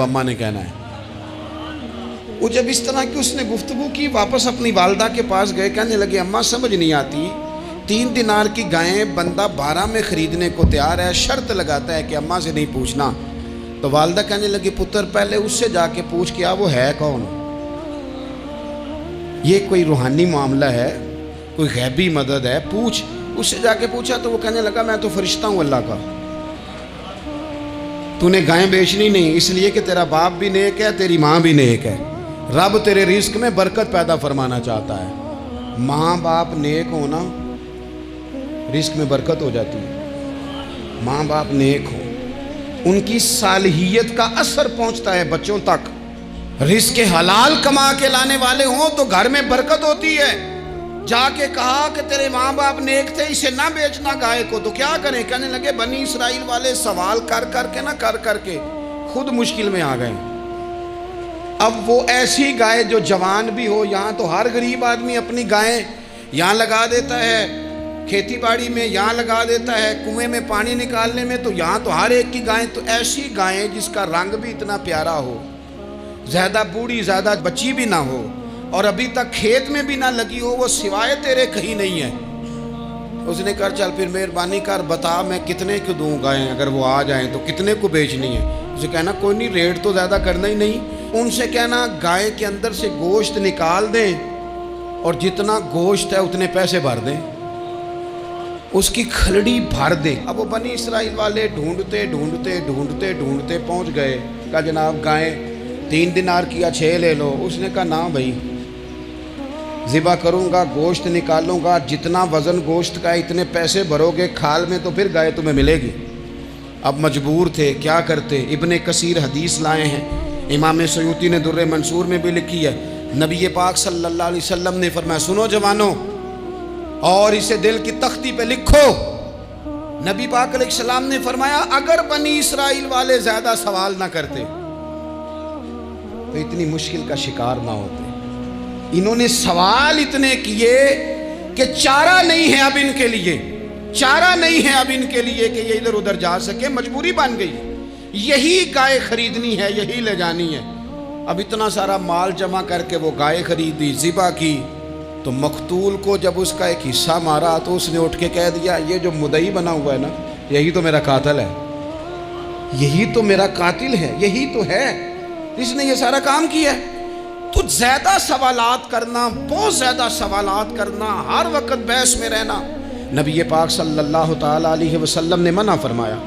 अम्मा ने कहना है। वो जब इस तरह की उसने गुफ्तगू की, वापस अपनी वालदा के पास गए, कहने लगे अम्मा समझ नहीं आती, 3 दिनार की गायें बंदा 12 में ख़रीदने को तैयार है, शर्त लगाता है कि अम्मा से नहीं पूछना। तो वालदा कहने लगी पुत्र पहले उससे जाके पूछ के आ वो है कौन, ये कोई रूहानी मामला है, कोई गैबी मदद है, पूछ। उससे जाके पूछा तो वो कहने लगा मैं तो फरिश्ता हूँ अल्लाह का, तूने गायें बेचनी नहीं इसलिए कि तेरा बाप भी नेक है, तेरी माँ भी नेक है, रब तेरे रिस्क में बरकत पैदा फरमाना चाहता है। माँ बाप नेक होना रिस्क में बरकत हो जाती है। माँ बाप नेक हो, उनकी सालिहियत का असर पहुँचता है बच्चों तक। रिस्क हलाल कमा के लाने वाले हों तो घर में बरकत होती है। जाके कहा कि तेरे माँ बाप नेक थे, इसे ना बेचना गाय को, तो क्या करें? कहने लगे बनी इसराइल वाले सवाल कर करके खुद मुश्किल में आ गए। अब वो ऐसी गाय जो जवान भी हो, यहाँ तो हर गरीब आदमी अपनी गायें यहाँ लगा देता है, खेती बाड़ी में यहाँ लगा देता है, कुएं में पानी निकालने में, तो यहाँ तो हर एक की गाय। तो ऐसी गायें जिसका रंग भी इतना प्यारा हो, ज़्यादा बूढ़ी ज़्यादा बच्ची भी ना हो और अभी तक खेत में भी ना लगी हो, वो सिवाय तेरे कहीं नहीं है। उसने कहा चल फिर मेहरबानी कर बता मैं कितने को दूँ गायें, अगर वो आ जाएं तो कितने को बेचनी है। उसे कहना कोई नहीं, रेट तो ज़्यादा करना ही नहीं। उनसे कहना गाय के अंदर से गोश्त निकाल दें और जितना गोश्त है उतने पैसे भर दें, उसकी खलड़ी भर दें। अब वो बनी इसराइल वाले ढूंढते ढूंढते ढूंढते ढूंढते पहुँच गए। कहा जनाब गाय 3 दिनार की या 6 ले लो। उसने कहा ना भाई, ज़िबा करूँगा, गोश्त निकालूंगा, जितना वज़न गोश्त का इतने पैसे भरोगे खाल में तो फिर गाय तुम्हें मिलेगी। अब मजबूर थे, क्या करते? इब्ने कसीर हदीस लाए हैं, इमाम सयूती ने दुर्रे मंसूर में भी लिखी है। नबी पाक सल्लल्लाहु अलैहि वसल्लम ने फरमाया सुनो जवानों और इसे दिल की तख्ती पे लिखो। नबी पाक अलैहिस्सलाम ने फरमाया अगर बनी इसराइल वाले ज़्यादा सवाल ना करते तो इतनी मुश्किल का शिकार ना होते। इन्होंने सवाल इतने किए कि चारा नहीं है अब इनके लिए, चारा नहीं है अब इनके लिए कि ये इधर उधर जा सके, मजबूरी बन गई। यही गाय खरीदनी है, यही ले जानी है। अब इतना सारा माल जमा करके वो गाय खरीदी, ज़िबा की, तो मकतूल को जब उसका एक हिस्सा मारा तो उसने उठ के कह दिया ये जो मुदई बना हुआ है ना, यही तो मेरा कातिल है, यही तो मेरा कातिल है, यही तो है, इसने ये सारा काम किया है। तो ज़्यादा सवालात करना, बहुत ज़्यादा सवालात करना, हर वक्त बहस में रहना, नबी पाक सल्लल्लाहु ताला अलैहि वसल्लम ने मना फरमाया।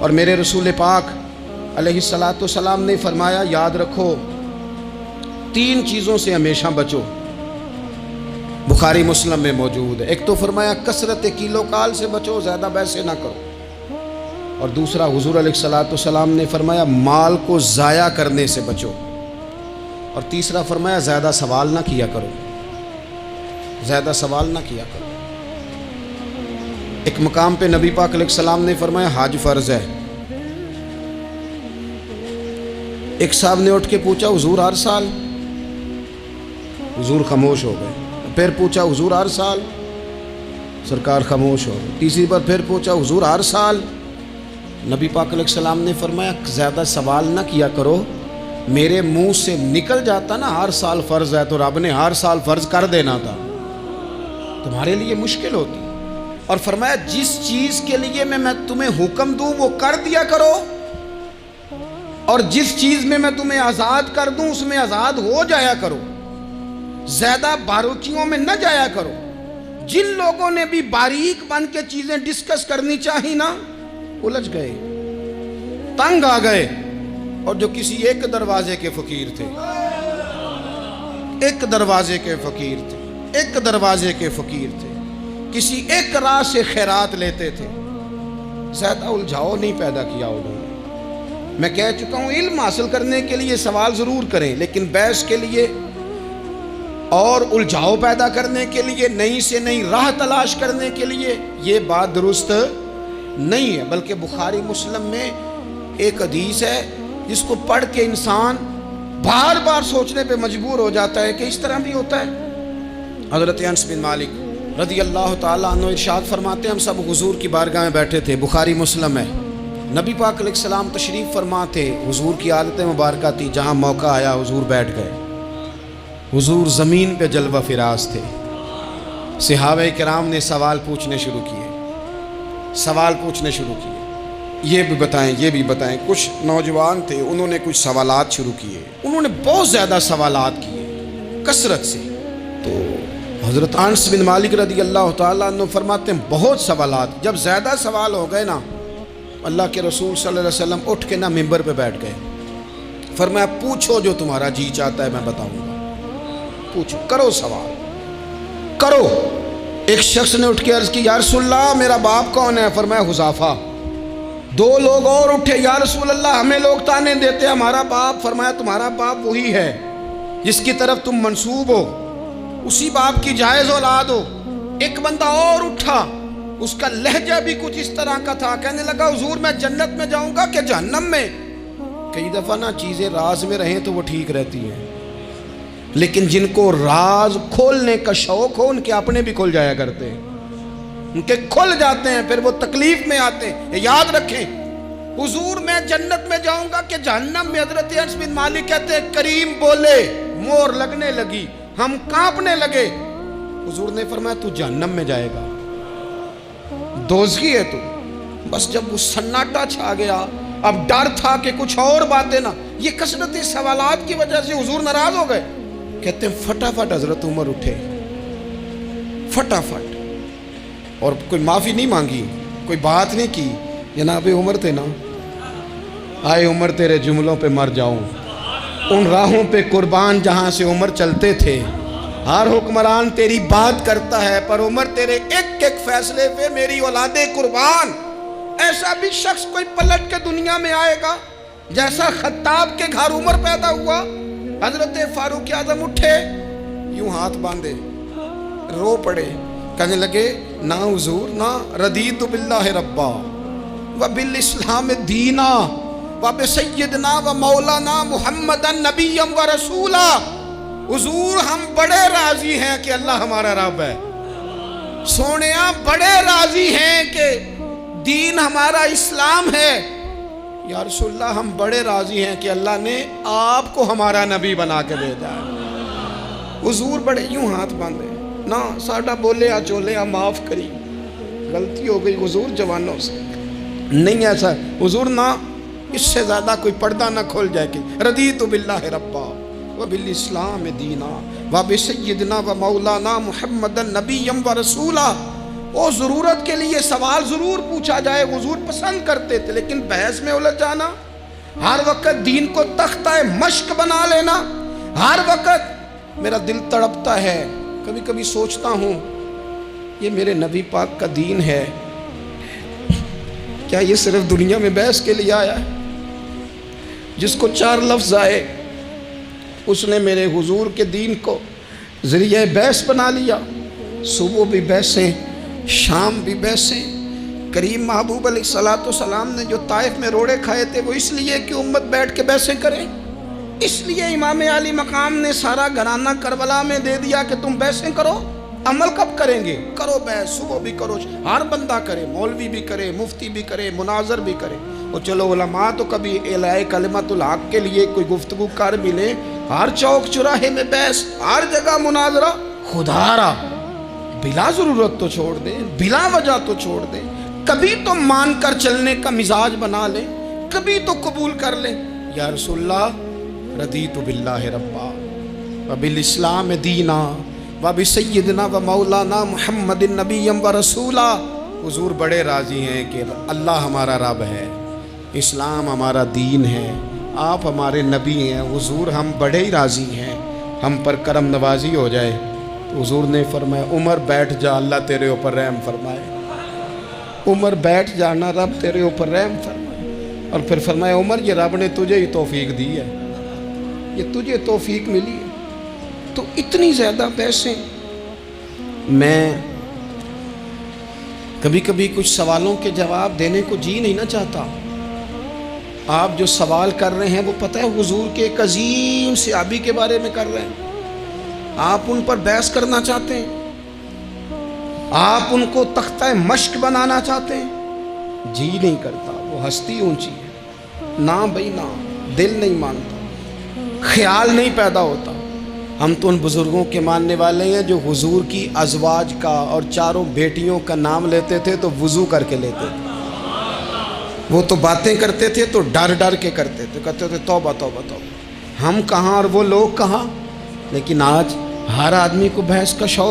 और मेरे रसूल पाक अलैहिस्सलातु वस्सलाम ने फरमाया याद रखो 3 चीज़ों से हमेशा बचो। बुखारी मुस्लिम में मौजूद है। एक तो फरमाया कसरत किलो काल से बचो, ज़्यादा बहसें ना करो। और दूसरा हुजूर अलैहिस्सलातु वस्सलाम ने फरमाया माल को ज़ाया करने से बचो। और तीसरा फरमाया ज़्यादा सवाल ना किया करो, ज़्यादा सवाल ना किया करो। एक मकाम पे नबी पाक अलैहिस्सलाम ने फरमाया हज फ़र्ज़ है। एक साहब ने उठ के पूछा हुजूर हर साल? हुजूर खामोश हो गए। फिर पूछा हुजूर हर साल? सरकार खामोश हो गए। तीसरी बार फिर पूछा हुजूर हर साल? नबी पाक अलैहिस्सलाम ने फरमाया ज़्यादा सवाल ना किया करो, मेरे मुंह से निकल जाता ना हर साल फ़र्ज़ है तो रब ने हर साल फ़र्ज़ कर देना था, तुम्हारे लिए मुश्किल होती। और फरमाया जिस चीज़ के लिए मैं तुम्हें हुक्म दूँ वो कर दिया करो, और जिस चीज़ में मैं तुम्हें आज़ाद कर दूँ उसमें आज़ाद हो जाया करो, ज़्यादा बारीकियों में न जाया करो। जिन लोगों ने भी बारीक बन के चीज़ें डिस्कस करनी चाहिए ना, उलझ गए, तंग आ गए। और जो किसी एक दरवाजे के फ़कीर थे, एक दरवाजे के फ़कीर थे, एक दरवाजे के फ़कीर थे, किसी एक राह से खैरात लेते थे, ज़्यादा उलझाव नहीं पैदा किया उन्होंने। मैं कह चुका हूँ इल्म हासिल करने के लिए सवाल ज़रूर करें, लेकिन बहस के लिए और उलझाव पैदा करने के लिए, नई से नई राह तलाश करने के लिए ये बात दुरुस्त नहीं है। बल्कि बुखारी मुस्लिम में एक हदीस है जिसको पढ़ के इंसान बार बार सोचने पे मजबूर हो जाता है कि इस तरह भी होता है। हज़रत अनस बिन मालिक रज़ी अल्लाह ताला अन्हु इरशाद फरमाते हैं हम सब हुजूर की बारगाह में बैठे थे, बुखारी मुस्लिम है। نبی پاک علیہ السلام تشریف فرما تھے، حضور کی عادت مبارکہ تھی، جہاں موقع آیا حضور بیٹھ گئے۔ حضور زمین پہ جلوہ فراز تھے۔ صحابہ کرام نے سوال پوچھنے شروع کیے، سوال پوچھنے شروع کیے، یہ بھی بتائیں، یہ بھی بتائیں۔ کچھ نوجوان تھے، انہوں نے کچھ سوالات شروع کیے، انہوں نے بہت زیادہ سوالات کیے کثرت سے۔ تو حضرت انس بن مالک رضی اللہ تعالیٰ عنہ فرماتے ہیں بہت سوالات، جب زیادہ سوال ہو گئے نا، اللہ کے رسول صلی اللہ علیہ وسلم اٹھ کے نا ممبر پہ بیٹھ گئے۔ فرمایا پوچھو جو تمہارا جی چاہتا ہے میں بتاؤں گا، پوچھو، کرو سوال کرو۔ ایک شخص نے اٹھ کے عرض کی، یا رسول اللہ میرا باپ کون ہے؟ فرمایا حذیفہ۔ دو لوگ اور اٹھے، یا رسول اللہ ہمیں لوگ تانے دیتے ہیں ہمارا باپ۔ فرمایا تمہارا باپ وہی ہے جس کی طرف تم منسوب ہو، اسی باپ کی جائز اولاد ہو۔ ایک بندہ اور اٹھا، اس کا لہجہ بھی کچھ اس طرح کا تھا، کہنے لگا حضور میں جنت میں جاؤں گا کہ جہنم میں؟ کئی دفعہ نا چیزیں راز میں رہیں تو وہ ٹھیک رہتی ہیں، لیکن جن کو راز کھولنے کا شوق ہو ان کے اپنے بھی کھل جایا کرتے ہیں، ان کے کھل جاتے ہیں، پھر وہ تکلیف میں آتے ہیں۔ یاد رکھیں، حضور میں جنت میں جاؤں گا کہ جہنم میں؟ حضرت انس بن مالک کہتے ہیں کریم بولے، مور لگنے لگی، ہم کانپنے لگے۔ حضور نے فرمایا تو جہنم میں جائے گا، دوزخی ہے تو۔ بس جب وہ سناٹا چھا گیا، اب ڈر تھا کہ کچھ اور باتیں نہ، یہ کثرت سوالات کی وجہ سے حضور ناراض ہو گئے۔ کہتے ہیں فٹافٹ حضرت عمر اٹھے، فٹافٹ، اور کوئی معافی نہیں مانگی، کوئی بات نہیں کی۔ جناب عمر تھے نا، آئے عمر تیرے جملوں پہ مر جاؤں، ان راہوں پہ قربان جہاں سے عمر چلتے تھے۔ ہر حکمران تیری بات کرتا ہے، پر عمر تیرے ایک ایک فیصلے پہ میری اولادیں قربان۔ ایسا بھی شخص کوئی پلٹ کے دنیا میں آئے گا جیسا خطاب کے گھر عمر پیدا ہوا۔ حضرت فاروق اعظم اٹھے، یوں ہاتھ باندھے، رو پڑے، کہنے لگے نہ حضور نہ، رضیت باللہ ربا وبالاسلام دینا وبسیدنا ومولانا محمدا نبیا ورسولا۔ حضور ہم بڑے راضی ہیں کہ اللہ ہمارا رب ہے، سونیا بڑے راضی ہیں کہ دین ہمارا اسلام ہے۔ یا رسول اللہ ہم بڑے راضی ہیں کہ اللہ نے آپ کو ہمارا نبی بنا کے بھیجا ہے۔ حضور بڑے یوں ہاتھ باندھے، نہ ساڈا بولے چولے معاف کری، غلطی ہو گئی حضور جوانوں سے، نہیں ایسا حضور، نہ اس سے زیادہ کوئی پردہ نہ کھول جائے کہ رضیت باللہ ربا وبالاسلام دینا وبسیدنا ومولانا محمدا نبیا ورسولا۔ وہ ضرورت کے لیے سوال ضرور پوچھا جائے، حضور پسند کرتے تھے، لیکن بحث میں الجھ جانا، ہر وقت دین کو تختہ مشق بنا لینا، ہر وقت میرا دل تڑپتا ہے، کبھی کبھی سوچتا ہوں یہ میرے نبی پاک کا دین ہے، کیا یہ صرف دنیا میں بحث کے لیے آیا ہے؟ جس کو 4 لفظ آئے اس نے میرے حضور کے دین کو ذریعہ بحث بنا لیا۔ صبح بھی بحثیں، شام بھی بحثیں۔ کریم محبوب علیہ السلام نے جو طائف میں روڑے کھائے تھے وہ اس لیے کہ امت بیٹھ کے بحثیں کرے، اس لیے امام علی مقام نے سارا گھرانہ کربلا میں دے دیا کہ تم بحثیں کرو۔ عمل کب کریں گے؟ کرو بحث، صبح بھی کرو، ہر بندہ کرے، مولوی بھی کرے، مفتی بھی کرے، مناظر بھی کرے۔ اور چلو علماء تو کبھی اعلاء کلمت الحق کے لیے کوئی گفتگو کر بھی لیں، ہر چوک چراہے میں بحث، ہر جگہ مناظرہ، خدا را بلا ضرورت تو چھوڑ دیں، بلا وجہ تو چھوڑ دیں، کبھی تو مان کر چلنے کا مزاج بنا لیں، کبھی تو قبول کر لیں۔ یا رسول اللہ رضیت باللہ ربا وبالاسلام دینا وبسیدنا ومولانا محمد نبیا ورسولا۔ حضور بڑے راضی ہیں کہ اللہ ہمارا رب ہے، اسلام ہمارا دین ہے، آپ ہمارے نبی ہیں۔ حضور ہم بڑے ہی راضی ہیں، ہم پر کرم نوازی ہو جائے۔ تو حضور نے فرمایا عمر بیٹھ جا، اللہ تیرے اوپر رحم فرمائے۔ عمر بیٹھ جانا، رب تیرے اوپر رحم فرمائے۔ اور پھر فرمایا عمر یہ رب نے تجھے ہی توفیق دی ہے، یہ تجھے توفیق ملی ہے۔ تو اتنی زیادہ بحثیں۔ میں کبھی کبھی کچھ سوالوں کے جواب دینے کو جی نہیں نہ چاہتا۔ آپ جو سوال کر رہے ہیں وہ پتہ ہے حضور کے ایک عظیم صحابی کے بارے میں کر رہے ہیں، آپ ان پر بحث کرنا چاہتے ہیں، آپ ان کو تختہ مشق بنانا چاہتے ہیں۔ جی نہیں کرتا، وہ ہستی اونچی ہے، نہ بھائی نہ، دل نہیں مانتا، خیال نہیں پیدا ہوتا۔ ہم تو ان بزرگوں کے ماننے والے ہیں جو حضور کی ازواج کا اور چاروں بیٹیوں کا نام لیتے تھے تو وضو کر کے لیتے تھے۔ وہ تو باتیں کرتے تھے تو ڈر ڈر کے کرتے تھے، کہتے تھے توبہ توبہ توبہ۔ ہم کہاں اور وہ لوگ کہاں، لیکن آج ہر آدمی کو بحث کا شوق